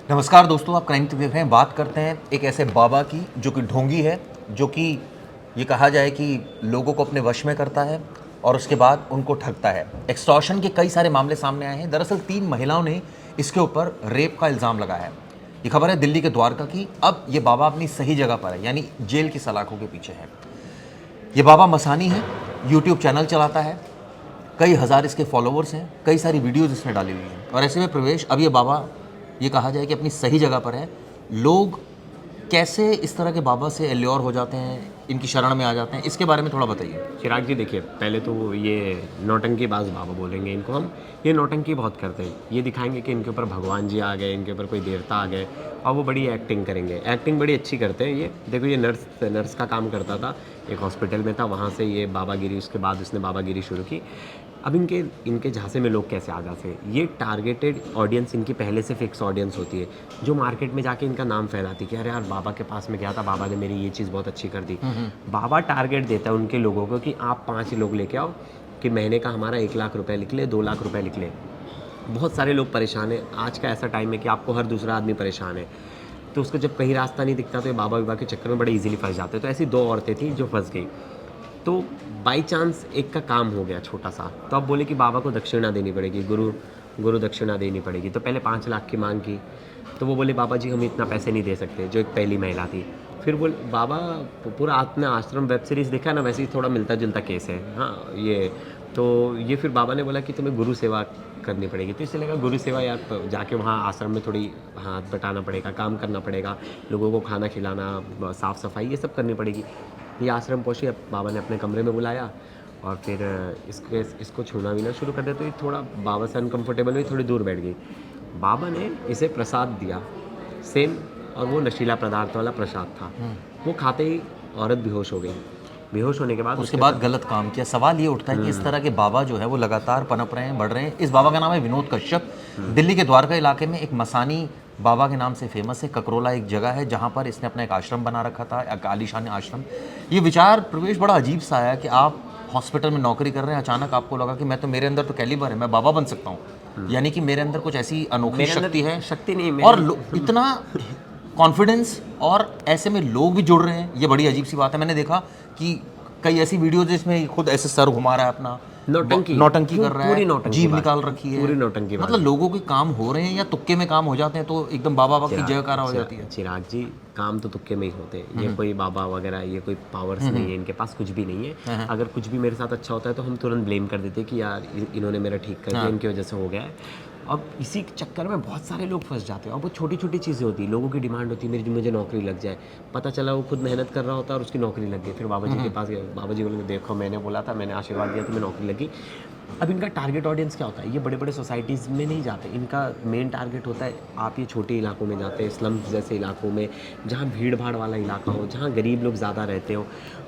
नमस्कार दोस्तों, आप क्राइम टीवी देख रहे हैं। बात करते हैं एक ऐसे बाबा की जो कि ढोंगी है, जो कि ये कहा जाए कि लोगों को अपने वश में करता है और उसके बाद उनको ठगता है। एक्सटॉर्शन के कई सारे मामले सामने आए हैं। दरअसल 3 महिलाओं ने इसके ऊपर रेप का इल्ज़ाम लगाया है। ये खबर है दिल्ली के द्वारका की। अब ये बाबा अपनी सही जगह पर है, यानी जेल की सलाखों के पीछे है। ये बाबा मसानी है, यूट्यूब चैनल चलाता है, कई हज़ार इसके फॉलोवर्स हैं, कई सारी वीडियोज़ इसने डाली हुई हैं। और ऐसे में प्रवेश, अब ये बाबा ये कहा जाए कि अपनी सही जगह पर है। लोग कैसे इस तरह के बाबा से एल्योर हो जाते हैं, इनकी शरण में आ जाते हैं, इसके बारे में थोड़ा बताइए। चिराग जी देखिए, पहले तो ये नौटंकीबाज बाबा बोलेंगे इनको हम। ये नौटंकी बहुत करते हैं। ये दिखाएंगे कि इनके ऊपर भगवान जी आ गए, इनके ऊपर कोई देवता आ गए, और वो बड़ी एक्टिंग करेंगे। एक्टिंग बड़ी अच्छी करते हैं ये। देखो, ये नर्स का काम करता था, एक हॉस्पिटल में था, वहाँ से ये बाबागिरी, उसके बाद उसने बाबागिरी शुरू की। अब इनके झांसे में लोग कैसे आ जाते हैं? ये टारगेटेड ऑडियंस इनकी पहले से फिक्स ऑडियंस होती है, जो मार्केट में जाके इनका नाम फैलाती है कि अरे यार, बाबा के पास में गया था, बाबा ने मेरी ये चीज़ बहुत अच्छी कर दी। बाबा टारगेट देता है उनके लोगों को कि आप 5 लोग लेके आओ कि महीने का हमारा 1 लाख रुपए लिख ले, 2 लाख रुपए लिख ले। बहुत सारे लोग परेशान हैं। आज का ऐसा टाइम है कि आपको हर दूसरा आदमी परेशान है, तो उसको जब कहीं रास्ता नहीं दिखता तो ये बाबा विबा के चक्कर में बड़े इजीली फंस जाते हैं। तो ऐसी 2 औरतें थी जो फंस गई। तो बाई चांस एक का काम हो गया छोटा सा, तो अब बोले कि बाबा को दक्षिणा देनी पड़ेगी, गुरु दक्षिणा देनी पड़ेगी। तो पहले 5 लाख की मांग की, तो वो बोले बाबा जी हम इतना पैसे नहीं दे सकते, जो एक पहली महिला थी। फिर बोले बाबा, पूरा आपने आश्रम वेब सीरीज़ देखा ना, वैसे ही थोड़ा मिलता जुलता केस है। हाँ, ये फिर बाबा ने बोला कि तुम्हें गुरु सेवा करनी पड़ेगी। तो इससे लगा गुरु सेवा यार, तो जाके वहाँ आश्रम में थोड़ी हाथ बटाना पड़ेगा, काम करना पड़ेगा, लोगों को खाना खिलाना, साफ़ सफाई, ये सब करनी पड़ेगी। ये आश्रम पहुँची। अब बाबा ने अपने कमरे में बुलाया और फिर इसको छूना वीना शुरू कर दिया। तो ये थोड़ा बाबा से अनकम्फर्टेबल हुई, थोड़ी दूर बैठ गई। बाबा ने इसे प्रसाद दिया सेम, और वो नशीला पदार्थ वाला प्रसाद था। वो खाते ही औरत बेहोश हो गई। बेहोश होने के बाद उसके बाद गलत काम किया। सवाल ये उठता है कि इस तरह के बाबा जो है वो लगातार पनप रहे हैं, बढ़ रहे हैं। इस बाबा का नाम है विनोद कश्यप। दिल्ली के द्वारका इलाके में एक मसानी बाबा के नाम से फेमस है। ककरोला एक जगह है जहाँ पर इसने अपना एक आश्रम बना रखा था, एक आलीशान आश्रम। ये विचार प्रवेश बड़ा अजीब सा आया कि आप हॉस्पिटल में नौकरी कर रहे हैं, अचानक आपको लगा कि मैं तो, मेरे अंदर तो कैलिबर है, मैं बाबा बन सकता हूँ, यानी कि मेरे अंदर कुछ ऐसी अनोखी शक्ति है। शक्ति नहीं, और इतना कॉन्फिडेंस, और ऐसे में लोग भी जुड़ रहे हैं। ये बड़ी अजीब सी बात है। मैंने देखा कि कई ऐसी वीडियो जिसमें खुद ऐसे सर घुमा रहा है, अपना नौटंकी कर रहा है, जीभ निकाल रखी है, पूरी नौटंकी। मतलब लोगों के काम हो रहे हैं या तुक्के में काम हो जाते हैं तो एकदम बाबा की जयकारा हो जाती है। चिराग जी, काम तो तुक्के में ही होते हैं। ये कोई बाबा वगैरह, ये कोई पावर्स नहीं है, इनके पास कुछ भी नहीं है। अगर कुछ भी मेरे साथ अच्छा होता है तो हम तुरंत ब्लेम कर देते हैं कि यार इन्होंने मेरा ठीक कर दिया, इनकी वजह से हो गया है। अब इसी चक्कर में बहुत सारे लोग फंस जाते हैं। और वो छोटी छोटी चीज़ें होती हैं, लोगों की डिमांड होती है मेरी, मुझे नौकरी लग जाए। पता चला वो खुद मेहनत कर रहा होता है और उसकी नौकरी लग गई। फिर बाबा जी के पास गए, बाबा जी बोले देखो मैंने बोला था, मैंने आशीर्वाद दिया, तुम्हें नौकरी लगी। अब इनका टारगेट ऑडियंस क्या होता है? ये बड़े बड़े सोसाइटीज़ में नहीं जाते। इनका मेन टारगेट होता है, आप ये छोटे इलाकों में जाते हैं, स्लम्स जैसे इलाकों में, जहाँ भीड़ भाड़ वाला इलाका हो, जहाँ गरीब लोग ज़्यादा रहते हो।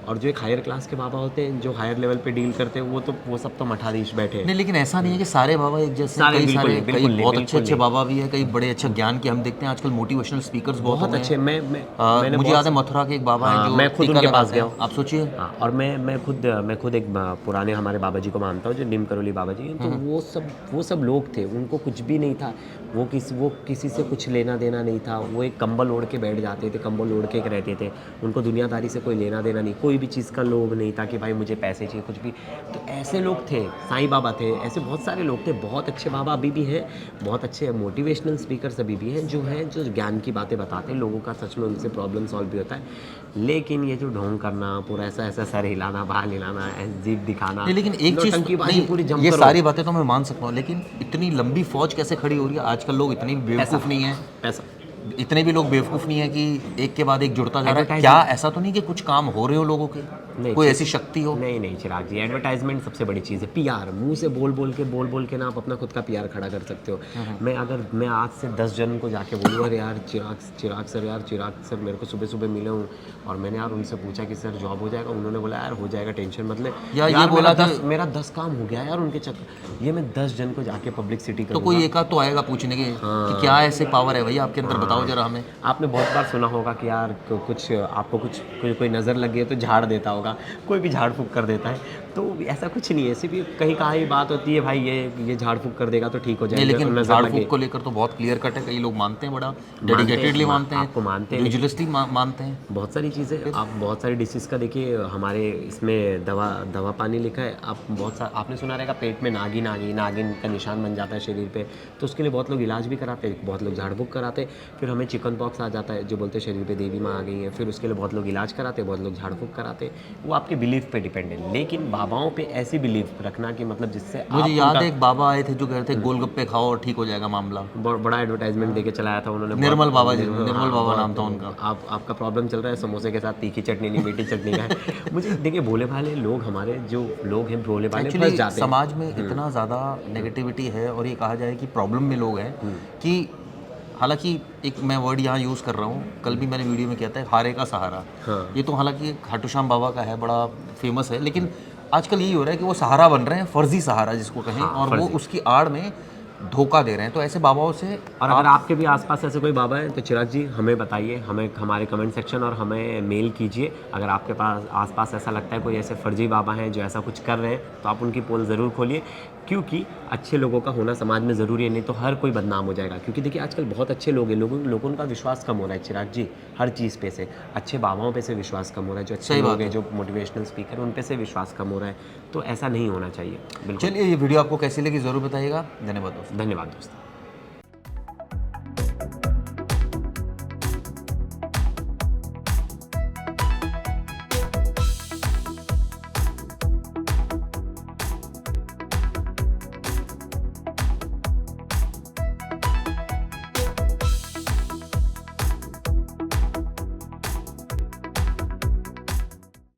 और जो एक हायर क्लास के बाबा होते हैं, जो हायर लेवल पे डील करते हैं, वो सब तो मठाधीश बैठे हैं। नहीं, लेकिन ऐसा नहीं है कि सारे बाबा एक जैसे। कई बहुत अच्छे बाबा भी है, कई बड़े अच्छे ज्ञान के हम देखते हैं आजकल मोटिवेशनल स्पीकर्स बहुत अच्छे। मुझे याद है मथुरा के एक बाबा हैं जो मैं खुद उनके पास गया हूँ। आप सोचिए। और मैं खुद एक पुराने हमारे बाबा जी को मानता हूँ, जो नीम करोली बाबा जी हैं। तो वो सब लोग थे, उनको कुछ भी नहीं था। वो किसी से कुछ लेना देना नहीं था। वो एक कंबल ओढ़ के बैठ जाते थे, कंबल ओढ़ के रहते थे। उनको दुनियादारी से कोई लेना देना नहीं, कोई भी चीज़ का लोभ नहीं था कि भाई मुझे पैसे चाहिए, कुछ भी। तो ऐसे लोग थे। साईं बाबा थे, ऐसे बहुत सारे लोग थे। बहुत अच्छे बाबा अभी भी हैं, बहुत अच्छे मोटिवेशनल स्पीकर्स अभी भी हैं, जो ज्ञान की बातें बताते हैं लोगों का, सच में उनसे प्रॉब्लम सॉल्व भी होता है। लेकिन ये जो ढोंग करना, पूरा ऐसा सर हिलाना, बाल हिलाना, जीभ दिखाना, लेकिन एक चीज़ पूरी जम, ये सारी बातें तो मैं मान सकता हूँ, लेकिन इतनी लंबी फौज कैसे खड़ी हो रही है? आजकल लोग इतने बेवकूफ़ नहीं है, पैसा, इतने भी लोग बेवकूफ़ नहीं है कि एक के बाद एक जुड़ता जा रहा है। क्या ऐसा तो नहीं कि कुछ काम हो रहे हो लोगों के, कोई ऐसी शक्ति हो? नहीं चिराग जी, एडवर्टाइजमेंट सबसे बड़ी चीज़ है। पीआर, मुंह से बोल बोल के ना आप अपना खुद का पीआर खड़ा कर सकते हो। मैं आज से 10 जन को जाके बोलूँ, अरे यार चिराग सर मेरे को सुबह सुबह मिले हूँ, और मैंने यार उनसे पूछा कि सर जॉब हो जाएगा? उन्होंने बोला यार हो जाएगा, टेंशन मत ले। यार ये बोला था मेरा 10 काम हो गया यार उनके चक्कर। ये मैं 10 जन को जाके पब्लिसिटी तो कोई एक आध तो आएगा पूछने के कि क्या ऐसे पावर है भाई आपके अंदर, बताओ जरा हमें। आपने बहुत बार सुना होगा कि यार आपको कोई नज़र लगी है तो झाड़ देता होगा, कोई भी झाड़ फूक कर देता है। तो ऐसा कुछ नहीं है, सिर्फ ये कहीं कहाँ ही बात होती है भाई ये झाड़ फूक कर देगा तो ठीक हो नहीं, जाएगा, लेकिन नजर झाड़ लगे। फूक को लेकर तो बहुत क्लियर कट है, कई लोग मानते हैं, बड़ा मानते हैं, डेडिकेटेडली मानते हैं, आपको मानते हैं, रिलीजियसली मानते हैं। बहुत सारी चीज़ें, आप बहुत सारी डिसीज़ का देखिए, हमारे इसमें दवा पानी लिखा है, आप बहुत सा आपने सुना रहेगा पेट में नागिन का निशान बन जाता है शरीर पे, तो उसके लिए बहुत लोग इलाज भी कराते हैं, बहुत लोग झाड़ फूक कराते हैं। फिर हमें चिकन पॉक्स आ जाता है, जो बोलते हैं शरीर पे देवी माँ आ गई है, फिर उसके लिए बहुत लोग इलाज कराते हैं, बहुत लोग झाड़ फूक कराते हैं, वो आपके बिलीफ पे डिपेंड है। लेकिन बाबाओं पे ऐसी बिलीफ रखना कि मतलब जिससे मुझे आप याद है एक बाबा आए थे जो कह रहे थे गोलगप्पे खाओ और ठीक हो जाएगा मामला। बड़ा एडवर्टाइजमेंट देके चलाया था उन्होंने, निर्मल बहुत- बाबा जी, हाँ, निर्मल बाबा बहुत- नाम था उनका। आपका प्रॉब्लम चल रहा है समोसे के साथ तीखी चटनी नहीं मीठी चटनी का है। मुझे देखिए, भोले भाले लोग, हमारे जो लोग हैं भोले भाले फंस एक्चुअली जाते हैं। समाज में इतना ज़्यादा नेगेटिविटी है और ये कहा जाए कि प्रॉब्लम में लोग हैं कि हालांकि एक मैं वर्ड यहाँ यूज़ कर रहा हूँ, कल भी मैंने वीडियो में किया था, हारे का सहारा। हाँ। ये तो हालांकि खाटू श्याम बाबा का है, बड़ा फेमस है, लेकिन आजकल यही हो रहा है कि वो सहारा बन रहे हैं, फर्जी सहारा जिसको कहें, और वो उसकी आड़ में धोखा दे रहे हैं। तो ऐसे बाबाओं से और अगर आपके भी आसपास ऐसे कोई बाबा हैं तो चिराग जी हमें बताइए, हमें हमारे कमेंट सेक्शन और हमें मेल कीजिए। अगर आपके पास आसपास ऐसा लगता है कोई ऐसे फर्जी बाबा हैं जो ऐसा कुछ कर रहे हैं, तो आप उनकी पोल ज़रूर खोलिए, क्योंकि अच्छे लोगों का होना समाज में ज़रूरी है, नहीं तो हर कोई बदनाम हो जाएगा। क्योंकि देखिए आजकल बहुत अच्छे लोग हैं, लोगों का विश्वास कम हो रहा है चिराग जी, हर चीज़ पे से। अच्छे बाबाओं पे से विश्वास कम हो रहा है, जो अच्छे लोग हैं, जो मोटिवेशनल स्पीकर, उन पे से विश्वास कम हो रहा है। तो ऐसा नहीं होना चाहिए, बिल्कुल। चलिए, ये वीडियो आपको कैसी लगी ज़रूर बताइएगा। धन्यवाद दोस्तों। धन्यवाद दोस्तों।